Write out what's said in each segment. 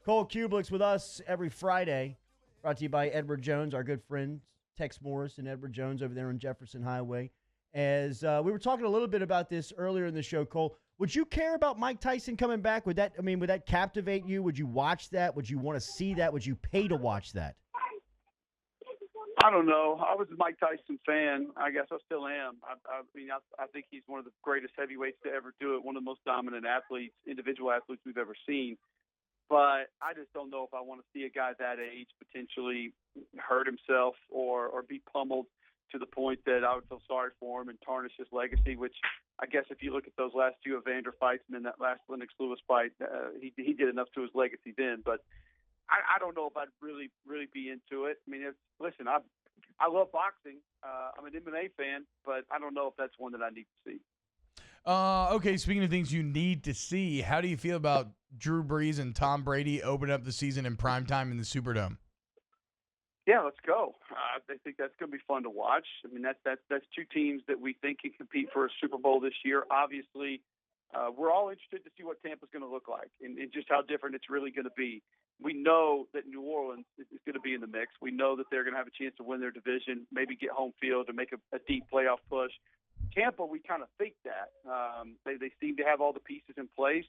Cole Cubelic's with us every Friday. Brought to you by Edward Jones, our good friends, Tex Morris and Edward Jones over there on Jefferson Highway. As we were talking a little bit about this earlier in the show, Cole, would you care about Mike Tyson coming back? Would that captivate you? Would you watch that? Would you want to see that? Would you pay to watch that? I don't know. I was a Mike Tyson fan. I guess I still am. I think he's one of the greatest heavyweights to ever do it, one of the most dominant athletes, individual athletes we've ever seen. But I just don't know if I want to see a guy that age potentially hurt himself or be pummeled to the point that I would feel sorry for him and tarnish his legacy, which I guess if you look at those last two Evander fights and then that last Lennox Lewis fight, he did enough to his legacy then. But I don't know if I'd really be into it. I mean, listen, I love boxing. I'm an MMA fan, but I don't know if that's one that I need to see. Okay, speaking of things you need to see, how do you feel about Drew Brees and Tom Brady opening up the season in primetime in the Superdome? Yeah, let's go. I think that's going to be fun to watch. I mean, that's two teams that we think can compete for a Super Bowl this year. Obviously, we're all interested to see what Tampa's going to look like and just how different it's really going to be. We know that New Orleans is going to be in the mix. We know that they're going to have a chance to win their division, maybe get home field and make a deep playoff push. Tampa, we kind of think that. They seem to have all the pieces in place.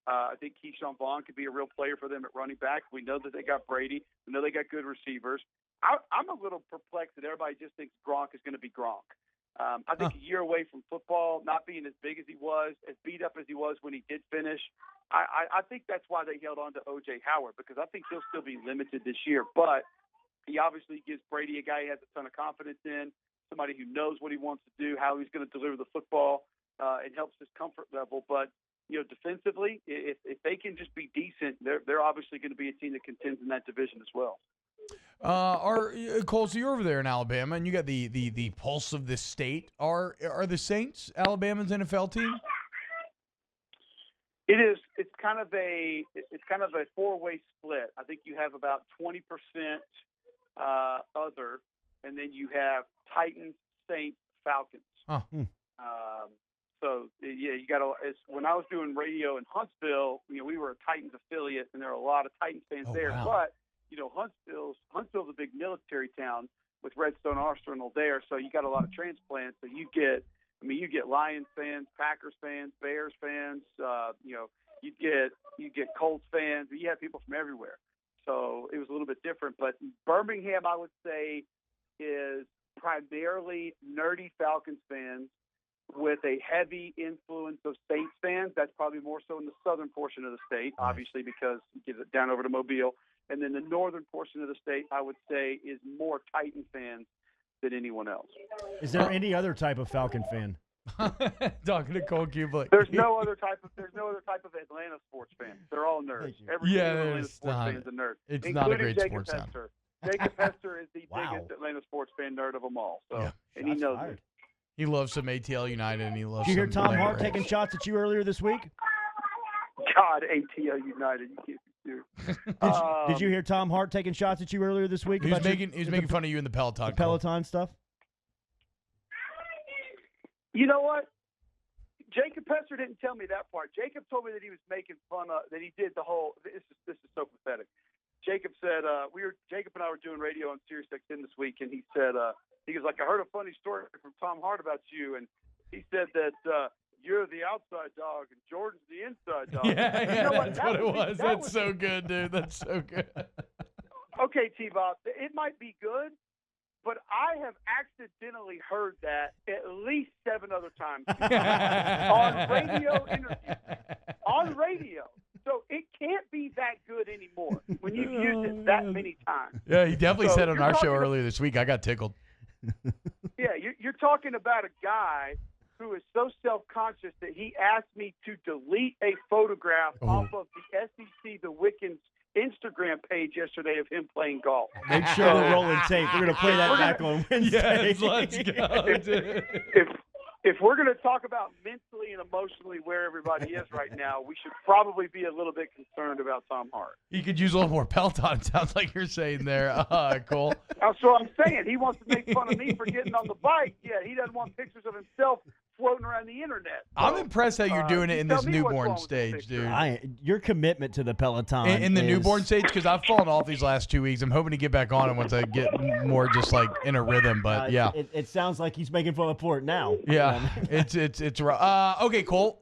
I think Keyshawn Vaughn could be a real player for them at running back. We know that they got Brady. We know they got good receivers. I'm a little perplexed that everybody just thinks Gronk is going to be Gronk. I think a year away from football, not being as big as he was, as beat up as he was when he did finish, I think that's why they held on to O.J. Howard, because I think he'll still be limited this year. But he obviously gives Brady a guy he has a ton of confidence in, somebody who knows what he wants to do, how he's going to deliver the football. It helps his comfort level. But, defensively, if they can just be decent, they're obviously going to be a team that contends in that division as well. Cole, so you're over there in Alabama, and you got the pulse of this state. Are the Saints Alabama's NFL team? It is. It's kind of a four-way split. I think you have about 20% other, and then you have Titans, Saints, Falcons. Oh. So yeah, you got to. When I was doing radio in Huntsville, we were a Titans affiliate, and there are a lot of Titans fans there. Wow. But Huntsville's a big military town with Redstone Arsenal there, so you got a lot of transplants. So you get Lions fans, Packers fans, Bears fans. You get Colts fans. You have people from everywhere. So it was a little bit different. But Birmingham, I would say, is primarily nerdy Falcons fans with a heavy influence of Saints fans. That's probably more so in the southern portion of the state, obviously, because you get it down over to Mobile. And then the northern portion of the state, I would say, is more Titan fans than anyone else. Is there any other type of Falcon fan? Talking to Cole Cubelic. There's no other type of Atlanta sports fan. They're all nerds. Every single Atlanta sports fan is a nerd. It's not a great Jacob sports town. Jacob Hester is the Wow. biggest Atlanta sports fan nerd of them all. So, Yeah. and he knows fired. it. He loves some ATL United, and he loves. Did you hear some Tom Atlanta Hart Braves. taking shots at you earlier this week? God, ATL United. You can't be serious. Did you hear Tom Hart taking shots at you earlier this week? He was about making fun of you in the Peloton. the Peloton stuff? You know what? Jacob Hester didn't tell me that part. Jacob told me that he was making fun of that. He did the whole. This is so pathetic. Jacob said Jacob and I were doing radio on Sirius XM this week, and he said he was like, I heard a funny story from Tom Hart about you, and he said that you're the outside dog and Jordan's the inside dog. Yeah, what? That's what it was. That's so good, dude. That's so good. Okay, T-Bob, it might be good, but I have accidentally heard that at least 7 other times on radio interviews. On radio. So it can't be that good anymore when you've used it that many times. Yeah, he definitely So said on you're our show talking earlier this week. I got tickled. Yeah, you're talking about a guy who is so self-conscious that he asked me to delete a photograph off of the SEC, the Wickens Instagram page yesterday of him playing golf. Make sure we're rolling tape. We're going to play that back on Wednesday. Yes, let's go, dude. If we're going to talk about mentally and emotionally where everybody is right now, we should probably be a little bit concerned about Tom Hart. He could use a little more Peloton, it sounds like you're saying there, Cole. That's what I'm saying. He wants to make fun of me for getting on the bike. Yeah, he doesn't want pictures of himself floating around the internet. I'm So, impressed how you're doing it in this tell me what's newborn wrong with this stage, picture. dude. Your commitment to the Peloton In the is- newborn stage, because I've fallen off these last 2 weeks. I'm hoping to get back on it once I get more just like in a rhythm. But yeah, it sounds like he's making fun for it now. yeah, it's rough. Okay, Cole.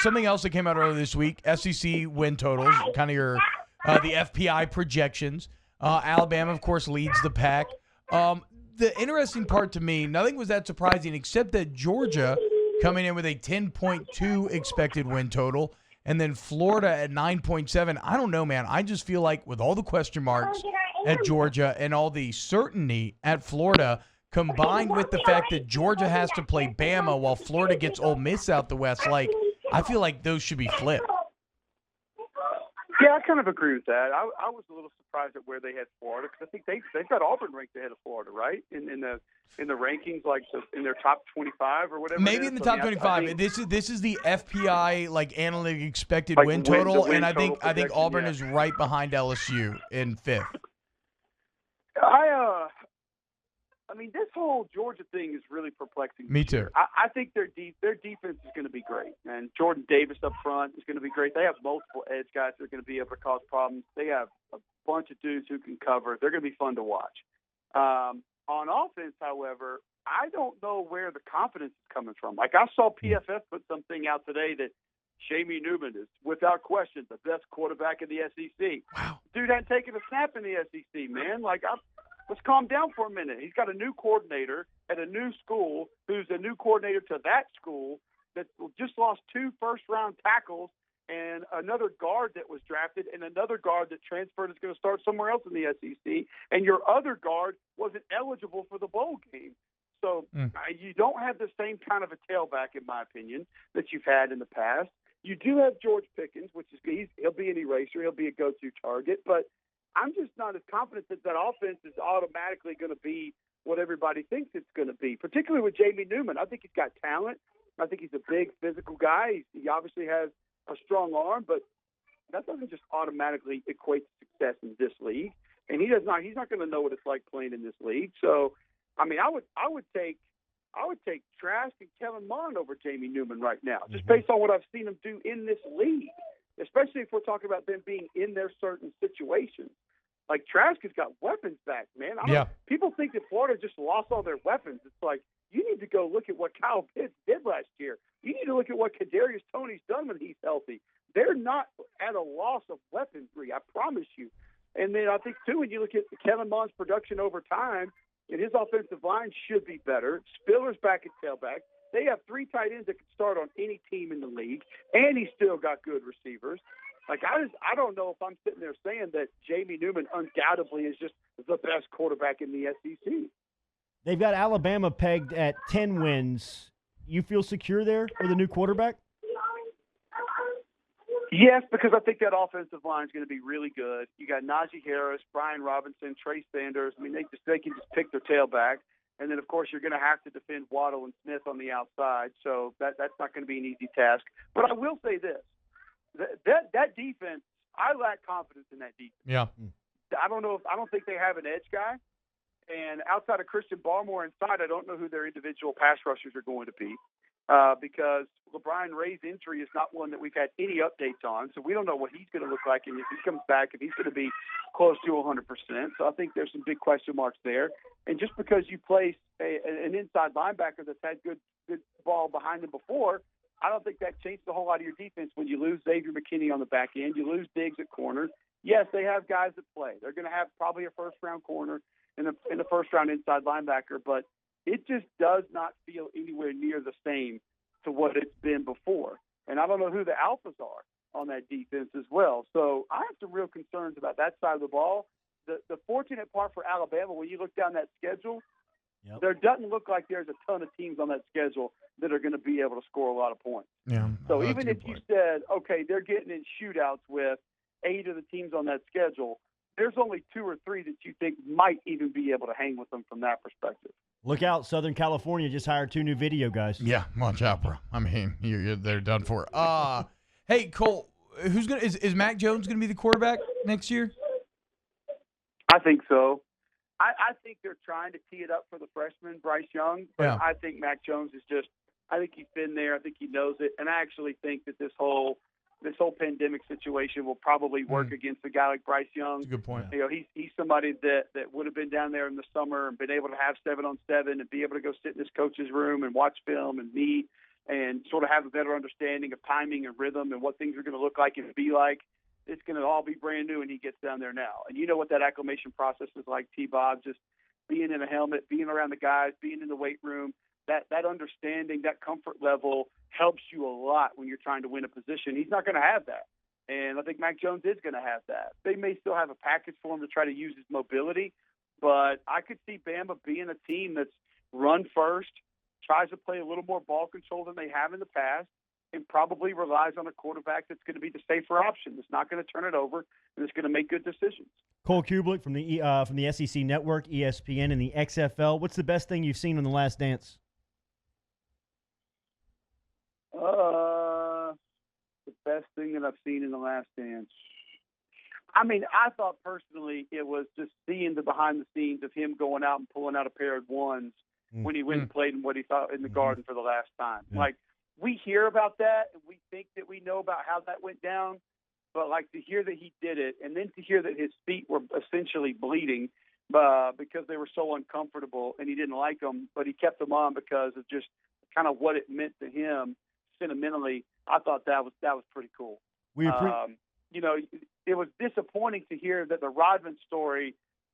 Something else that came out earlier this week: SEC win totals, kind of your the FPI projections. Alabama, of course, leads the pack. The interesting part to me, nothing was that surprising except that Georgia coming in with a 10.2 expected win total, and then Florida at 9.7. I don't know, man. I just feel like with all the question marks at Georgia and all the certainty at Florida, combined with the fact that Georgia has to play Bama while Florida gets Ole Miss out the West, like I feel like those should be flipped. Yeah, I kind of agree with that. I was a little surprised at where they had Florida because I think they've got Auburn ranked ahead of Florida, right? In the rankings, like in their top 25 or whatever. Maybe in the top 25. I think, this is the FPI like analytic expected like win total, win and I think projection, Auburn yeah. is right behind LSU in fifth. I mean, this whole Georgia thing is really perplexing. Me too. I think their defense is going to be great, and Jordan Davis up front is going to be great. They have multiple edge guys that are going to be able to cause problems. They have a bunch of dudes who can cover. They're going to be fun to watch. On offense, however, I don't know where the confidence is coming from. Like I saw PFF put something out today that Jamie Newman is, without question, the best quarterback in the SEC. Wow. Dude hadn't taken a snap in the SEC, man. Let's calm down for a minute. He's got a new coordinator at a new school who's a new coordinator to that school that just lost 2 first-round tackles and another guard that was drafted and another guard that transferred is going to start somewhere else in the SEC, and your other guard wasn't eligible for the bowl game. So you don't have the same kind of a tailback, in my opinion, that you've had in the past. You do have George Pickens, which is he'll be an eraser. He'll be a go-to target. But I'm just not as confident that offense is automatically going to be what everybody thinks it's going to be, particularly with Jamie Newman. I think he's got talent. I think he's a big physical guy. He obviously has a strong arm, but that doesn't just automatically equate to success in this league. And he's not going to know what it's like playing in this league. So, I mean, I would take Trask and Kellen Mond over Jamie Newman right now, just based on what I've seen him do in this league, especially if we're talking about them being in their certain situations. Like Trask has got weapons back, man. People think that Florida just lost all their weapons. It's like you need to go look at what Kyle Pitts did last year. You need to look at what Kadarius Toney's done when he's healthy. They're not at a loss of weaponry, I promise you. And then I think, too, when you look at Kellen Mond's production over time, and his offensive line should be better. Spiller's back at tailback. They have 3 tight ends that can start on any team in the league, and he's still got good receivers. Like I don't know if I'm sitting there saying that Jamie Newman undoubtedly is just the best quarterback in the SEC. They've got Alabama pegged at 10 wins. You feel secure there with a new quarterback? Yes, because I think that offensive line is going to be really good. You got Najee Harris, Brian Robinson, Trey Sanders. I mean, they can just pick their tailback. And then, of course, you're going to have to defend Waddle and Smith on the outside. So that's not going to be an easy task. But I will say this. That defense, I lack confidence in that defense. Yeah. I don't think they have an edge guy. And outside of Christian Barmore inside, I don't know who their individual pass rushers are going to be. Because LeBron Ray's injury is not one that we've had any updates on, so we don't know what he's going to look like, and if he comes back, if he's going to be close to 100%. So I think there's some big question marks there. And just because you place an inside linebacker that's had good ball behind him before, I don't think that changes a whole lot of your defense when you lose Xavier McKinney on the back end, you lose Diggs at corner. Yes, they have guys that play. They're going to have probably a first-round corner and a first-round inside linebacker, but it just does not feel anywhere near the same to what it's been before. And I don't know who the alphas are on that defense as well. So I have some real concerns about that side of the ball. The fortunate part for Alabama, when you look down that schedule, there doesn't look like there's a ton of teams on that schedule that are going to be able to score a lot of points. Yeah. So even if you said, okay, they're getting in shootouts with 8 of the teams on that schedule, there's only 2 or 3 that you think might even be able to hang with them from that perspective. Look out, Southern California just hired 2 new video guys. Yeah, watch out, bro. I mean, they're done for. Hey, Cole, is Mac Jones gonna be the quarterback next year? I think so. I think they're trying to tee it up for the freshman Bryce Young, but I think Mac Jones is just I think he's been there. I think he knows it. And I actually think that this whole pandemic situation will probably work against a guy like Bryce Young. That's a good point. You know, he's somebody that would have been down there in the summer and been able to have 7-on-7 and be able to go sit in his coach's room and watch film and meet and sort of have a better understanding of timing and rhythm and what things are going to look like and be like. It's going to all be brand new, and he gets down there now. And you know what that acclimation process is like, T-Bob, just being in a helmet, being around the guys, being in the weight room, that understanding, that comfort level helps you a lot when you're trying to win a position. He's not going to have that. And I think Mac Jones is going to have that. They may still have a package for him to try to use his mobility, but I could see Bama being a team that's run first, tries to play a little more ball control than they have in the past, and probably relies on a quarterback that's going to be the safer option. That's not going to turn it over and is going to make good decisions. Cole Cubelic from the SEC Network, ESPN, and the XFL. What's the best thing you've seen in The Last Dance? The best thing that I've seen in The Last Dance. I mean, I thought personally it was just seeing the behind the scenes of him going out and pulling out a pair of ones when he went and played in what he thought in the Garden for the last time. Yeah. Like, we hear about that and we think that we know about how that went down, but like to hear that he did it and then to hear that his feet were essentially bleeding because they were so uncomfortable and he didn't like them, but he kept them on because of just kind of what it meant to him sentimentally. I thought that was pretty cool. You know, it was disappointing to hear that the Rodman story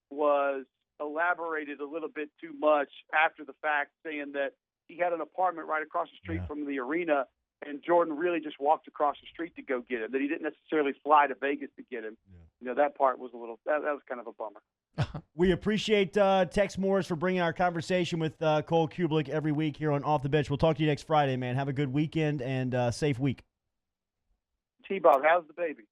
was elaborated a little bit too much after the fact, saying that he had an apartment right across the street from the arena, and Jordan really just walked across the street to go get him, that he didn't necessarily fly to Vegas to get him. Yeah. You know, that part was that was kind of a bummer. We appreciate Tex Morris for bringing our conversation with Cole Cubelic every week here on Off the Bench. We'll talk to you next Friday, man. Have a good weekend and safe week. T-Bob, how's the baby?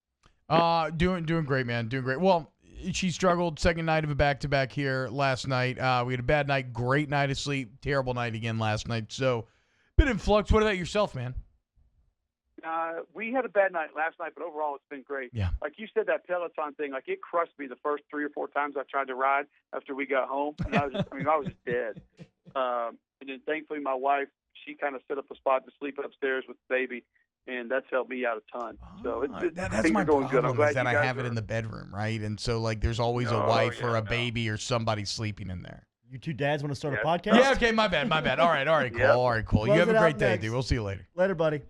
Doing great, man. Doing great. Well, she struggled second night of a back-to-back here last night. We had a bad night, great night of sleep, terrible night again last night. So, bit in flux. What about yourself, man? We had a bad night last night, but overall it's been great. Yeah. Like you said, that Peloton thing, like it crushed me the first 3 or 4 times I tried to ride after we got home. And I was just dead. And then thankfully my wife, she kind of set up a spot to sleep upstairs with the baby. And that's helped me out a ton. So that's my going good. I'm problem glad is that I have it are. in the bedroom, right? And so, like, there's always a wife or a baby or somebody sleeping in there. You two dads want to start a podcast? Yeah, okay, my bad. All right, cool. Yep. All right, cool. Close you have it a great out day, next. dude. We'll see you later. Later, buddy.